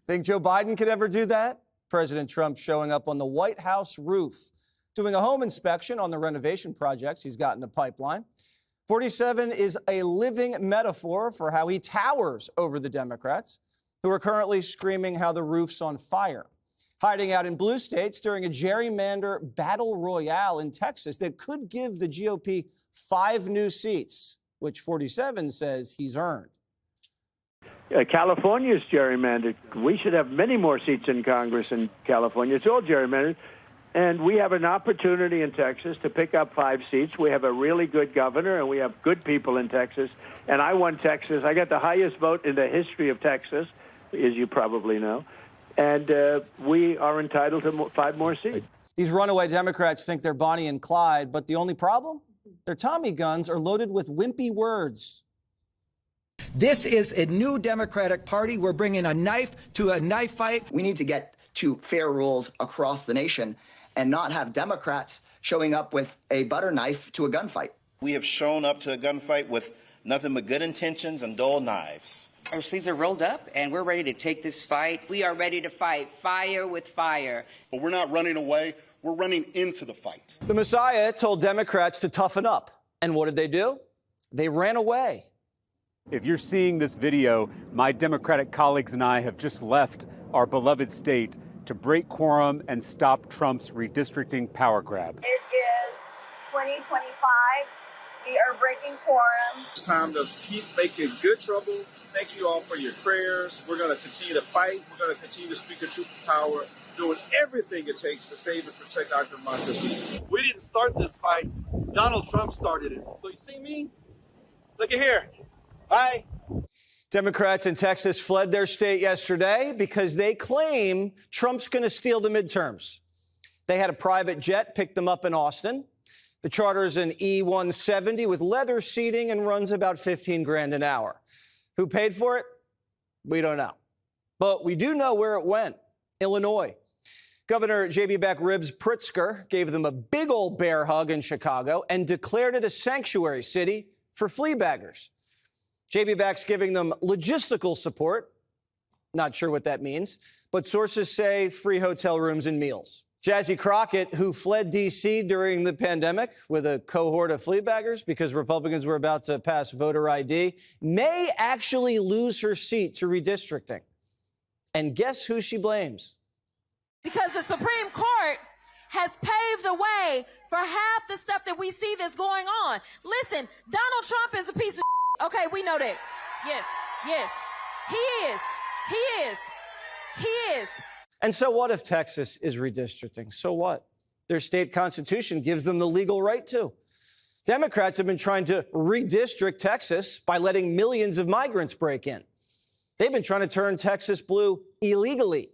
Think Joe Biden could ever do that? President Trump showing up on the White House roof, doing a home inspection on the renovation projects he's got in the pipeline. 47 is a living metaphor for how he towers over the Democrats, who are currently screaming how the roof's on fire. Hiding out in blue states during a gerrymander battle royale in Texas that could give the GOP 5 new seats, which 47 says he's earned. California's gerrymandered. We should have many more seats in Congress in California. It's all gerrymandered. And we have an opportunity in Texas to pick up 5 seats. We have a really good governor, and we have good people in Texas. And I won Texas. I got the highest vote in the history of Texas, as you probably know. And we are entitled to 5 more seats. These runaway Democrats think they're Bonnie and Clyde, but the only problem? Their Tommy guns are loaded with wimpy words. This is a new Democratic Party. We're bringing a knife to a knife fight. We need to get to fair rules across the nation and not have Democrats showing up with a butter knife to a gunfight. We have shown up to a gunfight with nothing but good intentions and dull knives. Our sleeves are rolled up, and we're ready to take this fight. We are ready to fight fire with fire. But we're not running away. We're running into the fight. The Messiah told Democrats to toughen up. And what did they do? They ran away. If you're seeing this video, my Democratic colleagues and I have just left our beloved state to break quorum and stop Trump's redistricting power grab. It is 2025. We are breaking quorum. It's time to keep making good trouble. Thank you all for your prayers. We're going to continue to fight. We're going to continue to speak the truth of power, doing everything it takes to save and protect our democracy. We didn't start this fight. Donald Trump started it. So you see me? Look at here. Bye. Democrats in Texas fled their state yesterday because they claim Trump's going to steal the midterms. They had a private jet pick them up in Austin. The charter is an E-170 with leather seating and runs about 15 grand an hour. Who paid for it? We don't know. But we do know where it went. Illinois. Governor J.B. Back Ribs Pritzker gave them a big old bear hug in Chicago and declared it a sanctuary city for fleabaggers. J.B. Back's giving them logistical support. Not sure what that means, but sources say free hotel rooms and meals. Jazzy Crockett, who fled D.C. during the pandemic with a cohort of fleabaggers because Republicans were about to pass voter ID, may actually lose her seat to redistricting. And guess who she blames? Because the Supreme Court has paved the way for half the stuff that we see that's going on. Listen, Donald Trump is a piece of okay, we know that. Yes, yes. He is. He is. He is. And so what if Texas is redistricting? So what? Their state constitution gives them the legal right to. Democrats have been trying to redistrict Texas by letting millions of migrants break in. They've been trying to turn Texas blue illegally.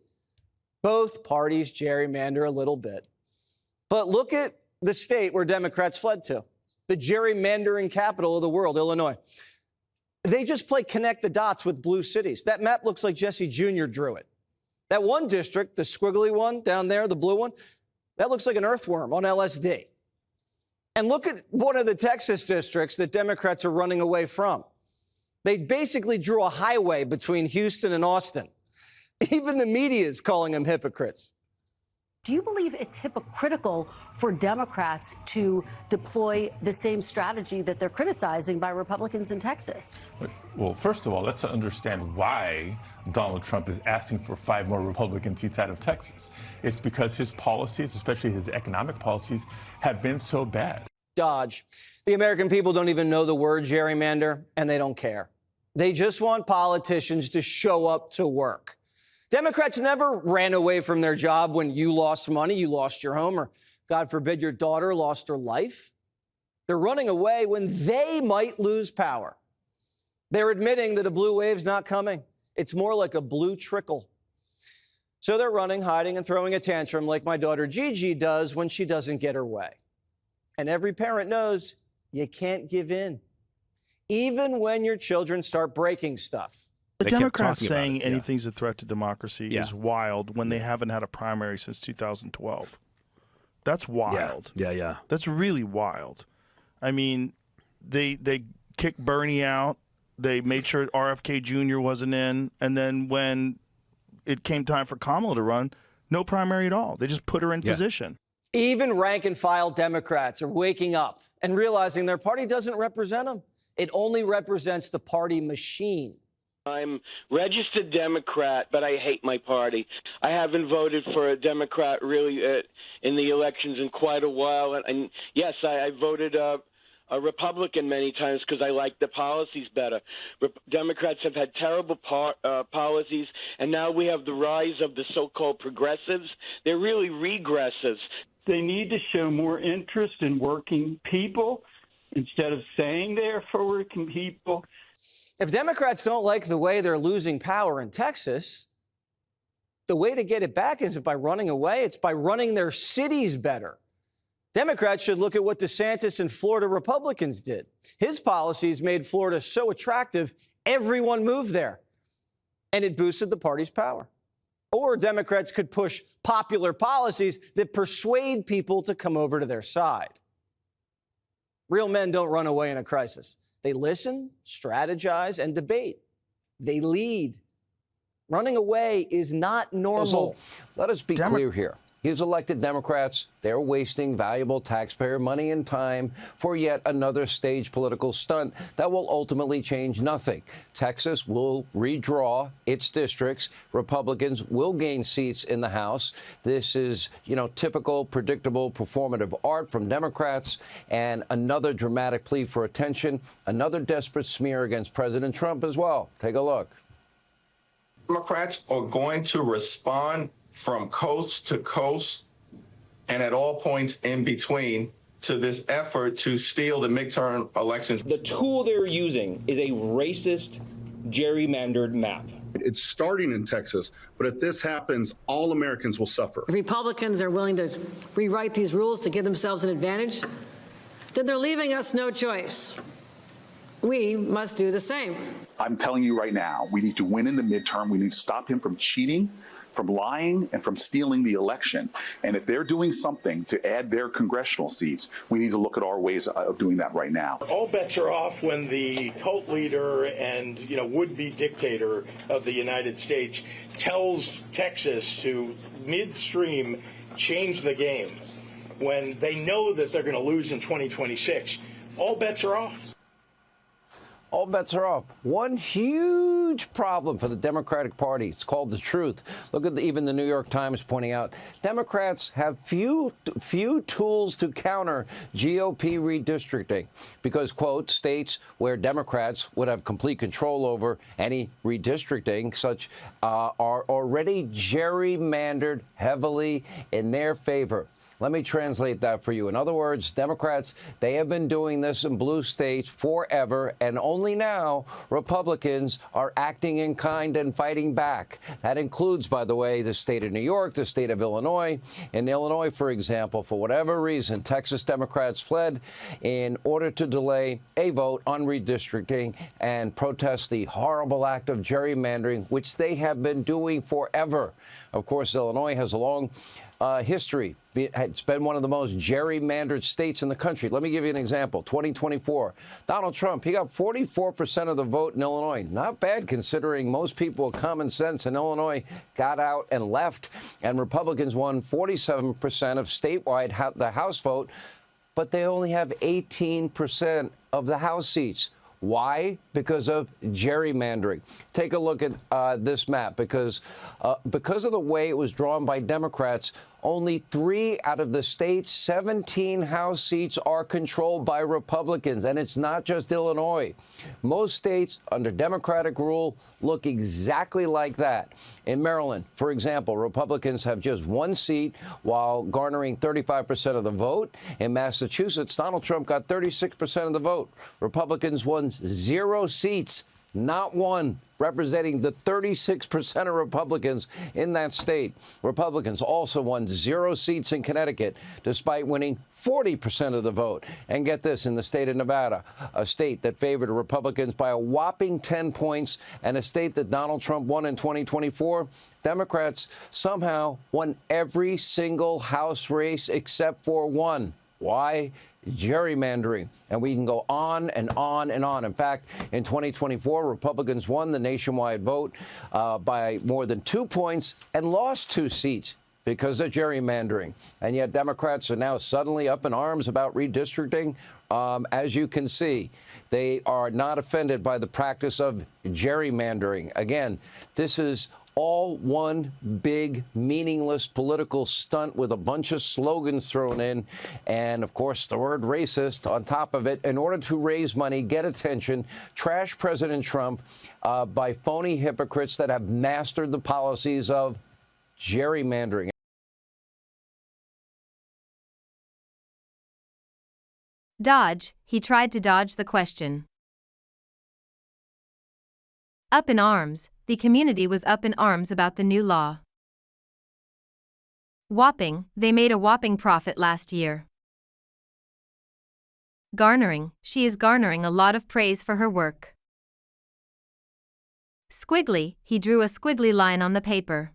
Both parties gerrymander a little bit. But look at the state where Democrats fled to, the gerrymandering capital of the world, Illinois. They just play connect the dots with blue cities. That map looks like Jesse Jr. drew it. That one district, the squiggly one down there, the blue one, that looks like an earthworm on LSD. And look at one of the Texas districts that Democrats are running away from. They basically drew a highway between Houston and Austin. Even the media is calling them hypocrites. Do you believe it's hypocritical for Democrats to deploy the same strategy that they're criticizing by Republicans in Texas? Well, first of all, let's understand why Donald Trump is asking for 5 more Republican seats out of Texas. It's because his policies, especially his economic policies, have been so bad. Dodge. The American people don't even know the word gerrymander, and they don't care. They just want politicians to show up to work. Democrats never ran away from their job when you lost money, you lost your home, or God forbid your daughter lost her life. They're running away when they might lose power. They're admitting that a blue wave's not coming. It's more like a blue trickle. So they're running, hiding, and throwing a tantrum like my daughter Gigi does when she doesn't get her way. And every parent knows you can't give in, even when your children start breaking stuff. The Democrats saying anything's a threat to democracy is wild when they haven't had a primary since 2012. That's wild. Yeah. That's really wild. I mean, they kicked Bernie out. They made sure RFK Jr. wasn't in. And then when it came time for Kamala to run, no primary at all. They just put her in position. Even rank-and-file Democrats are waking up and realizing their party doesn't represent them. It only represents the party machine. I'm registered Democrat, but I hate my party. I haven't voted for a Democrat really in the elections in quite a while. And yes, I voted a Republican many times because I like the policies better. Democrats have had terrible policies, and now we have the rise of the so-called progressives. They're really regressives. They need to show more interest in working people instead of saying they're for working people. If Democrats don't like the way they're losing power in Texas, the way to get it back isn't by running away. It's by running their cities better. Democrats should look at what DeSantis and Florida Republicans did. His policies made Florida so attractive, everyone moved there, and it boosted the party's power. Or Democrats could push popular policies that persuade people to come over to their side. Real men don't run away in a crisis. They listen, strategize, and debate. They lead. Running away is not normal. Let us be clear here. These elected Democrats, they're wasting valuable taxpayer money and time for yet another stage political stunt that will ultimately change nothing. Texas will redraw its districts. Republicans will gain seats in the House. This is, typical, predictable, performative art from Democrats, and another dramatic plea for attention, another desperate smear against President Trump as well. Take a look. Democrats are going to respond from coast to coast and at all points in between to this effort to steal the midterm elections. The tool they're using is a racist, gerrymandered map. It's starting in Texas, but if this happens, all Americans will suffer. If Republicans are willing to rewrite these rules to give themselves an advantage, then they're leaving us no choice. We must do the same. I'm telling you right now, we need to win in the midterm. We need to stop him from cheating, from lying, and from stealing the election. And if they're doing something to add their congressional seats, we need to look at our ways of doing that right now. All bets are off when the cult leader and would-be dictator of the United States tells Texas to midstream change the game when they know that they're going to lose in 2026. All bets are off. All bets are off. One huge problem for the Democratic Party. It's called the truth. Look at even the New York Times pointing out Democrats have few tools to counter GOP redistricting because, quote, states where Democrats would have complete control over any redistricting, such are already gerrymandered heavily in their favor. Let me translate that for you. In other words, Democrats, they have been doing this in blue states forever, and only now Republicans are acting in kind and fighting back. That includes, by the way, the state of New York, the state of Illinois. In Illinois, for example, for whatever reason, Texas Democrats fled in order to delay a vote on redistricting and protest the horrible act of gerrymandering, which they have been doing forever. Of course, Illinois has a long history. It's been one of the most gerrymandered states in the country. Let me give you an example. 2024, Donald Trump, he got 44% of the vote in Illinois. Not bad considering most people with common sense in Illinois got out and left, and Republicans won 47% of statewide the House vote, but they only have 18% of the House seats. Why? Because of gerrymandering. Take a look at this map. Because of the way it was drawn by Democrats, only 3 out of the state's 17 House seats are controlled by Republicans. And it's not just Illinois. Most states under Democratic rule look exactly like that. In Maryland, for example, Republicans have just 1 seat while garnering 35% of the vote. In Massachusetts, Donald Trump got 36% of the vote. Republicans won 0 seats, not 1, representing the 36% of Republicans in that state. Republicans also won 0 seats in Connecticut, despite winning 40% of the vote. And get this, in the state of Nevada, a state that favored Republicans by a whopping 10 points, and a state that Donald Trump won in 2024, Democrats somehow won every single House race except for 1. Why? gerrymandering. And we can go on and on and on. In fact, in 2024, Republicans won the nationwide vote by more than 2 points and lost 2 seats because of gerrymandering. And yet Democrats are now suddenly up in arms about redistricting. As you can see, they are not offended by the practice of gerrymandering. Again, this is all one big, meaningless political stunt with a bunch of slogans thrown in, and, of course, the word racist on top of it, in order to raise money, get attention, trash President Trump by phony hypocrites that have mastered the policies of gerrymandering. Dodge, he tried to dodge the question. Up in arms, the community was up in arms about the new law. Whopping, they made a whopping profit last year. Garnering, she is garnering a lot of praise for her work. Squiggly, he drew a squiggly line on the paper.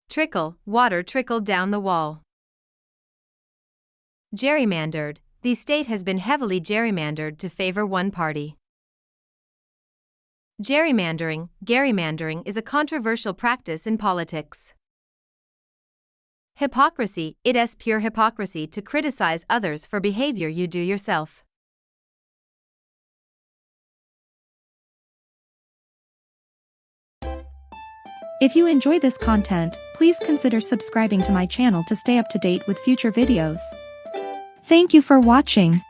Trickle, water trickled down the wall. Gerrymandered, the state has been heavily gerrymandered to favor one party. Gerrymandering is a controversial practice in politics. Hypocrisy, it is pure hypocrisy to criticize others for behavior you do yourself. If you enjoy this content, please consider subscribing to my channel to stay up to date with future videos. Thank you for watching.